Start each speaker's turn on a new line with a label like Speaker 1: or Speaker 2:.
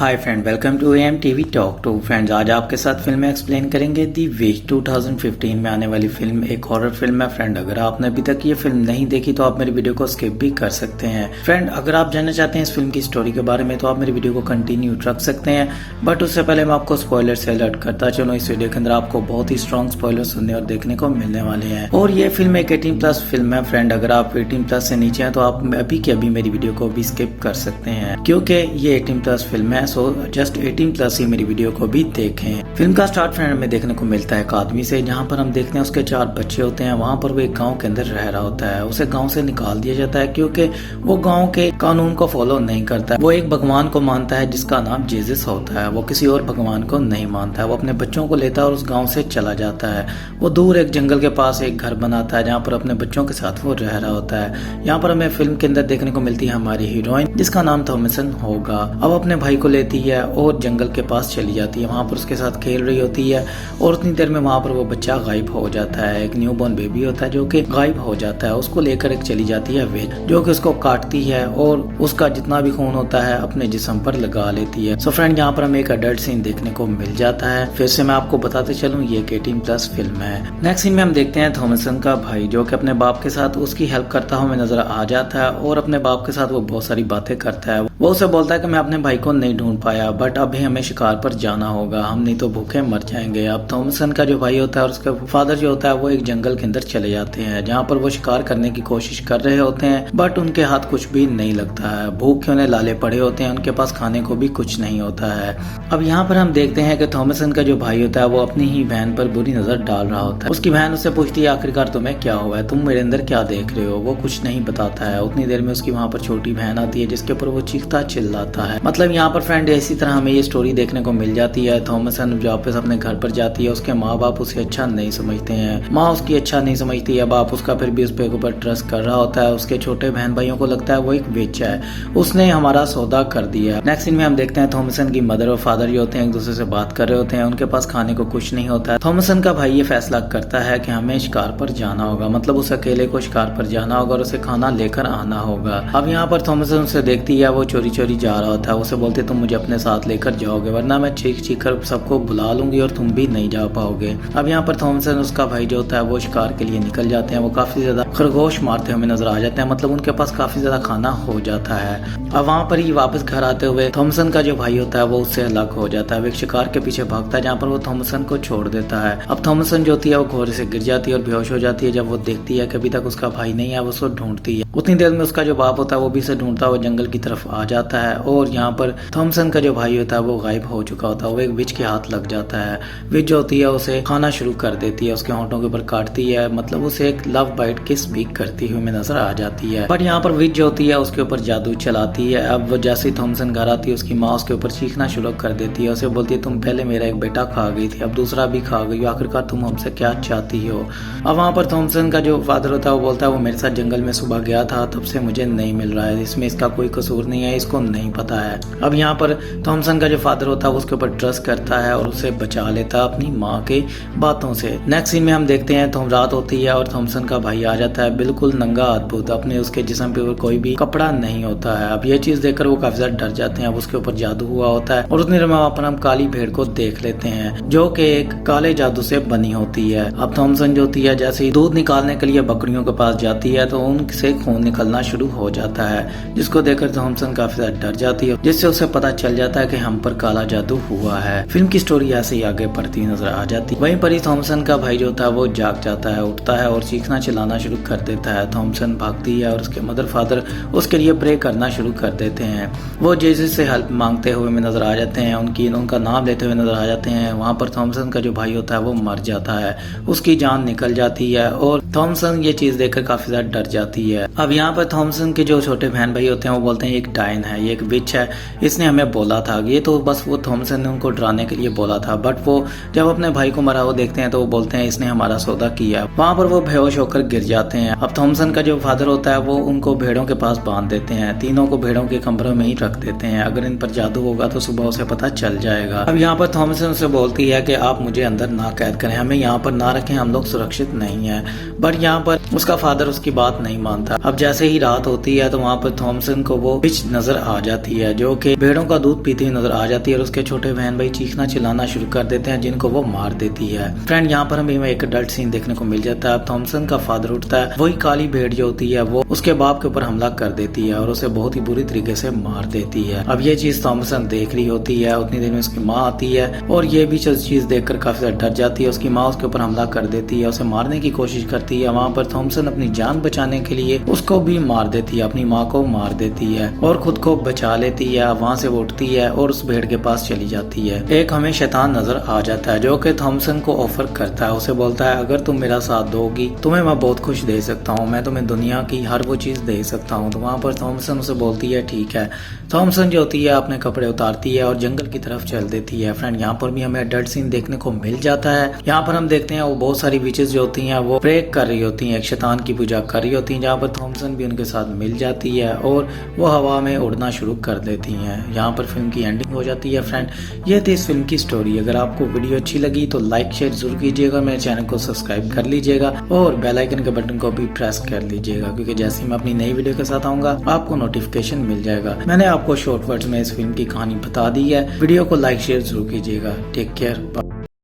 Speaker 1: Hi friend, welcome to M TV talk to friends. आज आपके साथ फिल्म एक्सप्लेन करेंगे दी विच। 2015 में आने वाली फिल्म एक हॉरर फिल्म है फ्रेंड। अगर आपने अभी तक ये फिल्म नहीं देखी तो आप मेरी वीडियो को स्किप भी कर सकते हैं। फ्रेंड, अगर आप जानना चाहते हैं इस फिल्म की स्टोरी के बारे में तो आप मेरी वीडियो को कंटिन्यू रख सकते हैं, बट उससे पहले मैं आपको स्पॉइलर से अलर्ट करता चलूं। इस वीडियो के अंदर आपको बहुत ही स्ट्रॉन्ग स्पॉइलर सुनने और देखने को मिलने वाले हैं। और ये फिल्म एक 18+ फिल्म है फ्रेंड। अगर आप 18+ से नीचे हैं तो आप अभी के अभी मेरी वीडियो को भी स्किप कर सकते हैं, क्योंकि ये 18+ फिल्म है। सो जस्ट 18+ ही मेरी वीडियो को भी देखें। फिल्म का स्टार्ट फ्रेंड में देखने को मिलता है एक आदमी से, जहाँ पर हम देखते हैं उसके 4 बच्चे होते हैं। वहाँ पर वो एक गांव के अंदर रह रहा होता है। उसे गांव से निकाल दिया जाता है क्योंकि वो गांव के कानून को फॉलो नहीं करता है। वो एक भगवान को मानता है जिसका नाम जीसस होता है। वो किसी और भगवान को नहीं मानता है। वो अपने बच्चों को लेता है और उस गाँव से चला जाता है। वो दूर एक जंगल के पास एक घर बनाता है जहाँ पर अपने बच्चों के साथ वो रह रहा होता है। यहाँ पर हमें फिल्म के अंदर देखने को मिलती है हमारी हीरोइन, जिसका नाम थॉमसन होगा। अब अपने भाई को लेती है और जंगल के पास चली जाती है। वहाँ पर उसके साथ खेल रही होती है और उतनी देर में वहाँ पर वो बच्चा गायब हो जाता है। एक न्यूबॉर्न बेबी होता है जो कि गायब हो जाता है। उसको लेकर एक चली जाती है विच, जो कि उसको काटती है और उसका जितना भी खून होता है अपने जिस्म पर लगा लेती है। सो फ्रेंड, यहाँ पर हमें एक अडल्ट सीन देखने को मिल जाता है। फिर से मैं आपको बताते चलूँ, ये 18+ फिल्म है। नेक्स्ट सीन में हम देखते हैं थॉमसन का भाई, जो कि अपने बाप के साथ उसकी हेल्प करता हुआ नजर आ जाता है और अपने बाप के साथ वो बहुत सारी बातें करता है। वो उसे बोलता है कि मैं अपने भाई को नहीं ढूंढ पाया, बट अभी हमें शिकार पर जाना होगा, हम नहीं तो भूखे मर जाएंगे। अब थॉमसन का जो भाई होता है और उसका फादर जो होता है वो एक जंगल के अंदर चले जाते हैं, जहाँ पर वो शिकार करने की कोशिश कर रहे होते हैं, बट उनके हाथ कुछ भी नहीं लगता है। भूख के उन्हें लाले पड़े होते हैं, उनके पास खाने को भी कुछ नहीं होता है। अब यहाँ पर हम देखते हैं कि थॉमसन का जो भाई होता है वो अपनी ही बहन पर बुरी नजर डाल रहा होता है। उसकी बहन उससे पूछती है आखिरकार तुम्हें क्या हुआ है, तुम मेरे अंदर क्या देख रहे हो। वो कुछ नहीं बताता है। उतनी देर में उसकी वहाँ पर छोटी बहन आती है जिसके ऊपर वो चीखता चिल्लाता है। मतलब यहाँ पर फ्रेंड इसी तरह हमें ये स्टोरी देखने को मिल जाती है। थॉमसन वापस अपने घर पर जाती है। उसके माँ बाप उसे अच्छा नहीं समझते हैं, माँ उसकी अच्छा नहीं समझती है, बाप उसका फिर भी उस पे ऊपर ट्रस्ट कर रहा होता है। उसके छोटे बहन भाइयों को लगता है वो एक विच है, उसने हमारा सौदा कर दिया। नेक्स्ट सीन में हम देखते हैं थॉमसन की मदर और फादर जो होते हैं एक दूसरे से बात कर रहे होते हैं। उनके पास खाने को कुछ नहीं होता है। थॉमसन का भाई ये फैसला करता है कि हमें शिकार पर जाना होगा, मतलब उस अकेले को शिकार पर जाना होगा और उसे खाना लेकर आना होगा। अब यहाँ पर थॉमसन उसे देखती है, वो चोरी चोरी जा रहा होता है। उसे बोलते तुम मुझे अपने साथ लेकर जाओगे वरना मैं चीख चीख कर सबको बुला लूंगी और तुम भी नहीं जा पाओगे। अब यहाँ पर थॉमसन उसका भाई जो होता है वो शिकार के लिए निकल जाते हैं। वो काफी ज्यादा खरगोश मारते हुए नजर आ जाते हैं, मतलब उनके पास काफी ज्यादा खाना हो जाता है। अब वहाँ पर ही वापस घर आते हुए थॉमसन का जो भाई होता है वो उससे अलग हो जाता है। वो एक शिकार के पीछे भागता है जहाँ पर वो थॉमसन को छोड़ देता है। अब थॉमसन जो होती है वो घोड़े से गिर जाती है और बेहोश हो जाती है। जब वो देखती है कि अभी तक उसका भाई नहीं है, वो उसको ढूंढती है। उतनी देर में उसका जो बाप होता है वो भी उसे ढूंढता हुआ जंगल की तरफ आ जाता है और यहाँ पर थॉमसन का जो भाई होता है वो गायब हो चुका होता है। वो एक विच के हाथ लग जाता है। विच जो होती है उसे खाना शुरू कर देती है, उसके होंठों के ऊपर काटती है, मतलब उसे एक लव बाइट किस भी करती हुई में नजर आ जाती है। बट यहाँ पर विच जो होती है उसके ऊपर जादू चलाती है। अब जैसे ही थॉमसन घर आती है उसकी माँ उसके ऊपर चीखना शुरू कर देती है। उसे बोलती है तुम पहले मेरा एक बेटा खा गई थी, अब दूसरा भी खा गई, आखिरकार तुम हमसे क्या चाहती हो। अब वहाँ पर थॉमसन का जो फादर होता है वो बोलता है वो मेरे साथ जंगल में सुबह गया था, तब से मुझे नहीं मिल रहा है, इसमें इसका कोई कसूर नहीं है, इसको नहीं पता है। अब यहाँ पर थॉमसन का जो फादर होता है उसके ऊपर ट्रस्ट करता है और उसे बचा लेता है अपनी माँ के बातों से। नेक्स्ट सीन में हम देखते हैं रात होती है और थॉमसन का भाई आ जाता है बिल्कुल नंगा अद्भुत, अपने उसके जिस्म पे कोई भी कपड़ा नहीं होता है। अब ये चीज देखकर वो काफी ज्यादा डर जाते हैं। अब उसके ऊपर जादू हुआ होता है और उतनी देर में वहाँ पर हम काली भेड़ को देख लेते हैं जो कि एक काले जादू से बनी होती है। अब थॉमसन जो होती है जैसे ही दूध निकालने के लिए बकरियों के पास जाती है तो उनसे खून निकलना शुरू हो जाता है, जिसको देखकर थॉमसन काफी ज्यादा डर जाती है, जिससे उसे पता चल जाता है कि हम पर काला जादू हुआ है। फिल्म की स्टोरी ऐसे ही आगे बढ़ती नजर आ जाती है। वहीं पर ही थॉमसन का भाई जो होता है वो जाग जाता है, उठता है और चीखना चिल्लाना शुरू कर देता है। थॉमसन भागती है और उसके मदर फादर उसके लिए प्रे करना शुरू कर देते हैं। वो जीसस से हेल्प मांगते हुए में नजर आ जाते हैं, उनका नाम लेते हुए नजर आ जाते हैं। वहाँ पर थॉमसन का जो भाई होता है वो मर जाता है, उसकी जान निकल जाती है और थॉमसन ये चीज देखकर काफी ज्यादा डर जाती है। अब यहाँ पर थॉमसन के जो छोटे बहन भाई होते हैं वो बोलते हैं एक डायन है, ये एक विच है, इसने हमें बोला था। ये तो बस वो थॉमसन ने उनको डराने के लिए बोला था, बट वो जब अपने भाई को मरा हुआ देखते हैं तो वो बोलते हैं इसने हमारा सौदा किया। वहाँ पर वो बेहोश होकर गिर जाते हैं। अब थॉमसन का जो फादर होता है वो उनको भेड़ों के पास बांध देते हैं, तीनों को भेड़ों के कमरों में ही रख देते हैं। अगर इन पर जादू होगा तो सुबह उसे पता चल जाएगा। अब यहाँ पर थॉमसन से बोलती है कि आप मुझे अंदर ना कैद करें, हमें यहाँ पर ना रखें, हम लोग सुरक्षित नहीं है। बट यहाँ पर उसका फादर उसकी बात नहीं मानता। अब जैसे ही रात होती है तो वहाँ पर थॉमसन को वो विच नजर आ जाती है जो कि भेड़ों का दूध पीती हुई नजर आ जाती है और उसके छोटे बहन भाई चीखना चिल्लाना शुरू कर देते हैं, जिनको वो मार देती है। फ्रेंड यहाँ पर हमें एक अडल्ट सीन देखने को मिल जाता है। थॉमसन का फादर उठता है, वही काली भेड़ जो होती है वो उसके बाप के ऊपर हमला कर देती है और उसे बहुत ही बुरी तरीके से मार देती है। अब ये चीज थॉमसन देख रही होती है। उतनी देर में उसकी माँ आती है और ये भी चीज देखकर काफी ज्यादा डर जाती है। उसकी माँ उसके ऊपर हमला कर देती है, उसे मारने की कोशिश करती है। वहाँ पर थॉमसन अपनी जान बचाने के लिए उसको भी मार देती है, अपनी माँ को मार देती है और खुद को बचा लेती है। वहाँ से वो उठती है और उस भेड़ के पास चली जाती है। एक हमें शैतान नजर आ जाता है जो कि थॉमसन को ऑफर करता है। उसे बोलता है अगर तुम मेरा साथ दोगी तुम्हें मैं बहुत खुश दे सकता हूँ, मैं तुम्हें दुनिया की हर वो चीज दे सकता हूँ। तो वहाँ पर थॉमसन उसे बोलती है ठीक है। थॉमसन जो होती है अपने कपड़े उतारती है और जंगल की तरफ चल देती है। फ्रेंड यहाँ पर भी हमें अडल्ट सीन देखने को मिल जाता है। यहाँ पर हम देखते हैं वो बहुत सारी विचेस जो होती हैं वो प्रे कर रही होती हैं, एक शैतान की पूजा कर रही होती हैं, जहाँ पर थॉमसन भी उनके साथ मिल जाती है और वो हवा में उड़ना शुरू कर देती हैं। यहाँ पर फिल्म की एंडिंग हो जाती है। फ्रेंड ये थी इस फिल्म की स्टोरी। अगर आपको वीडियो अच्छी लगी तो लाइक शेयर जरूर कीजिएगा, मेरे चैनल को सब्सक्राइब कर लीजिएगा और बेल आइकन के बटन को भी प्रेस कर लीजिएगा, क्योंकि जैसे ही मैं अपनी नई वीडियो के साथ आऊंगा आपको नोटिफिकेशन मिल जाएगा। मैंने आपको शॉर्ट वर्ड्स में इस फिल्म की कहानी बता दी है। वीडियो को लाइक शेयर जरूर कीजिएगा। Take care.